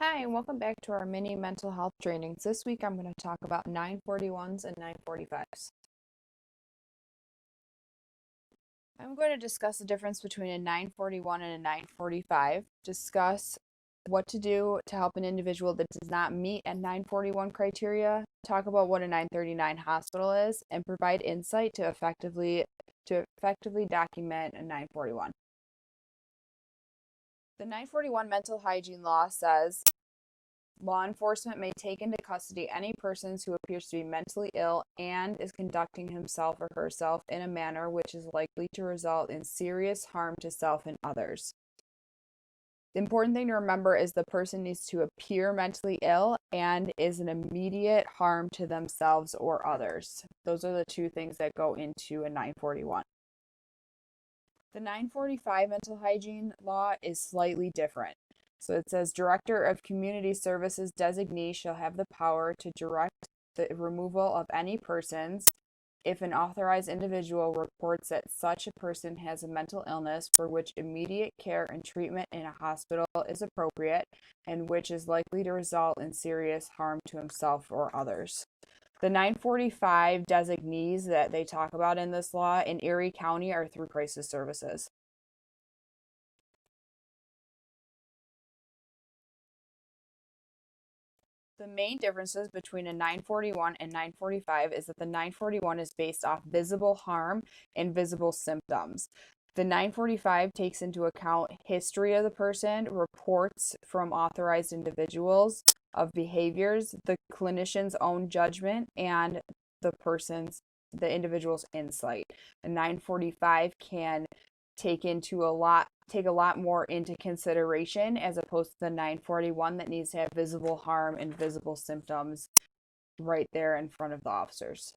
Hi, and welcome back to our mini mental health trainings. This week I'm going to talk about 941s and 945s. I'm going to discuss the difference between a 941 and a 945, discuss what to do to help an individual that does not meet a 941 criteria, talk about what a 939 hospital is, and provide insight to effectively document a 941. The 941 mental hygiene law says law enforcement may take into custody any person who appears to be mentally ill and is conducting himself or herself in a manner which is likely to result in serious harm to self and others. The important thing to remember is the person needs to appear mentally ill and is an immediate harm to themselves or others. Those are the two things that go into a 941. The 945 mental hygiene law is slightly different. So it says Director of Community Services designee shall have the power to direct the removal of any persons if an authorized individual reports that such a person has a mental illness for which immediate care and treatment in a hospital is appropriate and which is likely to result in serious harm to himself or others. The 945 designees that they talk about in this law in Erie County are through crisis services. The main differences between a 941 and 945 is that the 941 is based off visible harm and visible symptoms. The 945 takes into account history of the person, reports from authorized individuals of behaviors, the clinician's own judgment, and the individual's insight. A 945 can take a lot more into consideration as opposed to the 941 that needs to have visible harm and visible symptoms right there in front of the officers.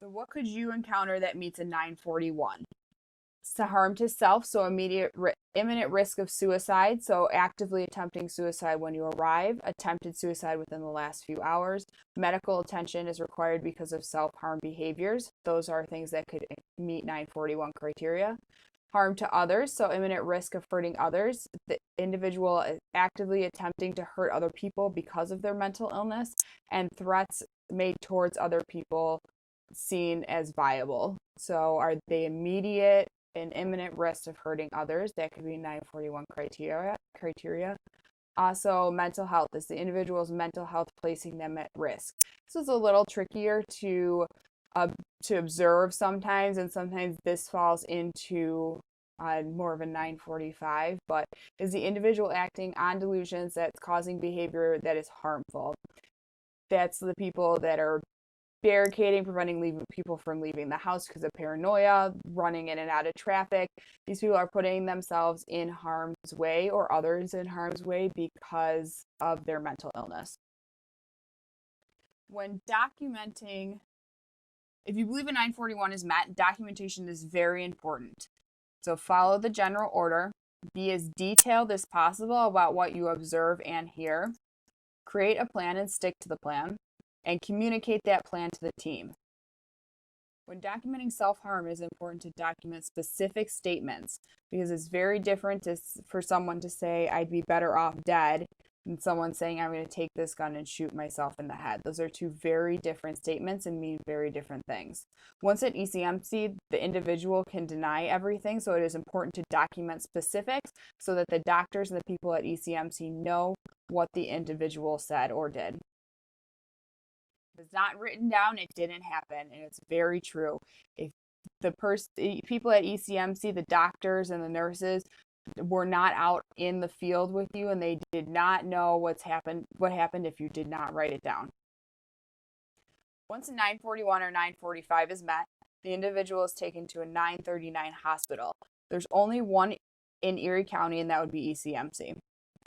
So what could you encounter that meets a 941? To harm to self, so imminent risk of suicide, so actively attempting suicide when you arrive, attempted suicide within the last few hours. Medical attention is required because of self-harm behaviors. Those are things that could meet 941 criteria. Harm to others, so imminent risk of hurting others. The individual is actively attempting to hurt other people because of their mental illness, and threats made towards other people seen as viable. So are they immediate and imminent risk of hurting others? That could be 941 criteria. Also, mental health. Is the individual's mental health placing them at risk? This is a little trickier to observe sometimes, and sometimes this falls into more of a 945. But is the individual acting on delusions that's causing behavior that is harmful? That's the people that are barricading, preventing people from leaving the house because of paranoia, running in and out of traffic. These people are putting themselves in harm's way or others in harm's way because of their mental illness. When documenting, if you believe a 941 is met, documentation is very important. So follow the general order, be as detailed as possible about what you observe and hear, create a plan and stick to the plan, and communicate that plan to the team. When documenting self-harm, it is important to document specific statements because it's very different for someone to say, I'd be better off dead, than someone saying, I'm going to take this gun and shoot myself in the head. Those are two very different statements and mean very different things. Once at ECMC, the individual can deny everything, so it is important to document specifics so that the doctors and the people at ECMC know what the individual said or did. If it's not written down, it didn't happen, and it's very true. If the people at ECMC, the doctors and the nurses, were not out in the field with you, and they did not know what happened if you did not write it down. Once a 941 or 945 is met, the individual is taken to a 939 hospital. There's only one in Erie County, and that would be ECMC.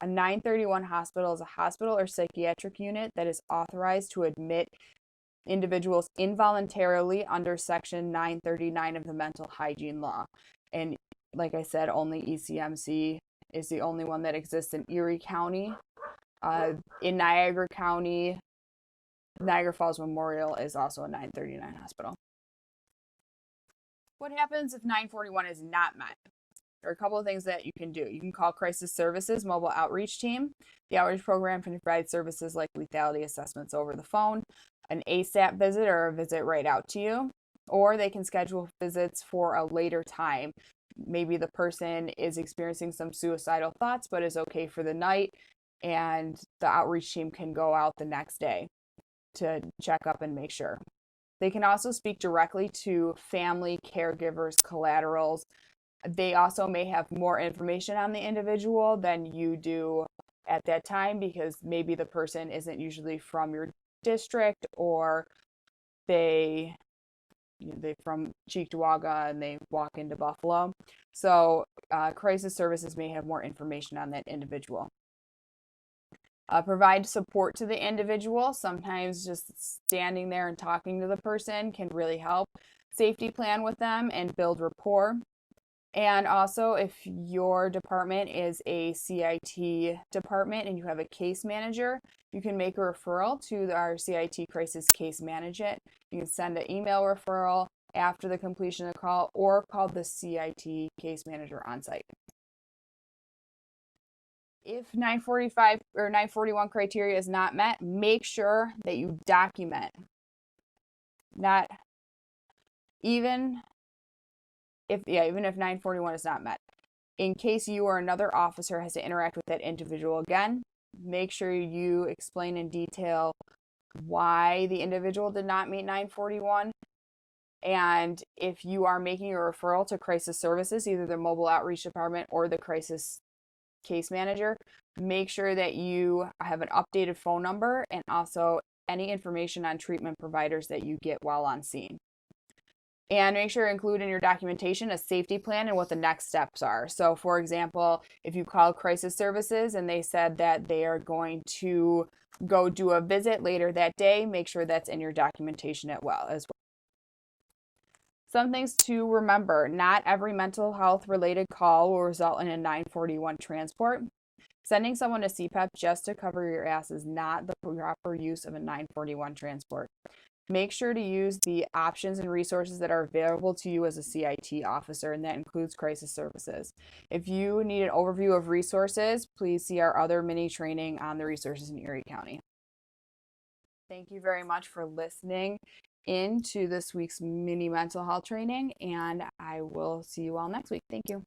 A 931 hospital is a hospital or psychiatric unit that is authorized to admit individuals involuntarily under Section 939 of the Mental Hygiene Law. And like I said, only ECMC is the only one that exists in Erie County. In Niagara County, Niagara Falls Memorial is also a 939 hospital. What happens if 941 is not met? there are a couple of things that you can do. You can call Crisis Services Mobile Outreach Team. The outreach program can provide services like lethality assessments over the phone, an ASAP visit, or a visit right out to you. Or they can schedule visits for a later time. Maybe the person is experiencing some suicidal thoughts but is okay for the night, and the outreach team can go out the next day to check up and make sure. They can also speak directly to family, caregivers, collaterals. They also may have more information on the individual than you do at that time, because maybe the person isn't usually from your district, or they're from Cheektowaga and they walk into Buffalo. So crisis services may have more information on that individual. Provide support to the individual. Sometimes just standing there and talking to the person can really help. Safety plan with them and build rapport. And also, if your department is a CIT department and you have a case manager, you can make a referral to our CIT Crisis Case Management. You can send an email referral after the completion of the call, or call the CIT case manager on site. If 945 or 941 criteria is not met, make sure that you document. Not even if 941 is not met. In case you or another officer has to interact with that individual again, make sure you explain in detail why the individual did not meet 941. And if you are making a referral to crisis services, either the mobile outreach department or the crisis case manager, make sure that you have an updated phone number and also any information on treatment providers that you get while on scene. And make sure to include in your documentation a safety plan and what the next steps are. So for example, if you call crisis services and they said that they are going to go do a visit later that day, make sure that's in your documentation as well. Some things to remember: not every mental health related call will result in a 941 transport. Sending someone to CPEP just to cover your ass is not the proper use of a 941 transport. Make sure to use the options and resources that are available to you as a CIT officer, and that includes crisis services. If you need an overview of resources, please see our other mini training on the resources in Erie County. Thank you very much for listening into this week's mini mental health training, and I will see you all next week. Thank you.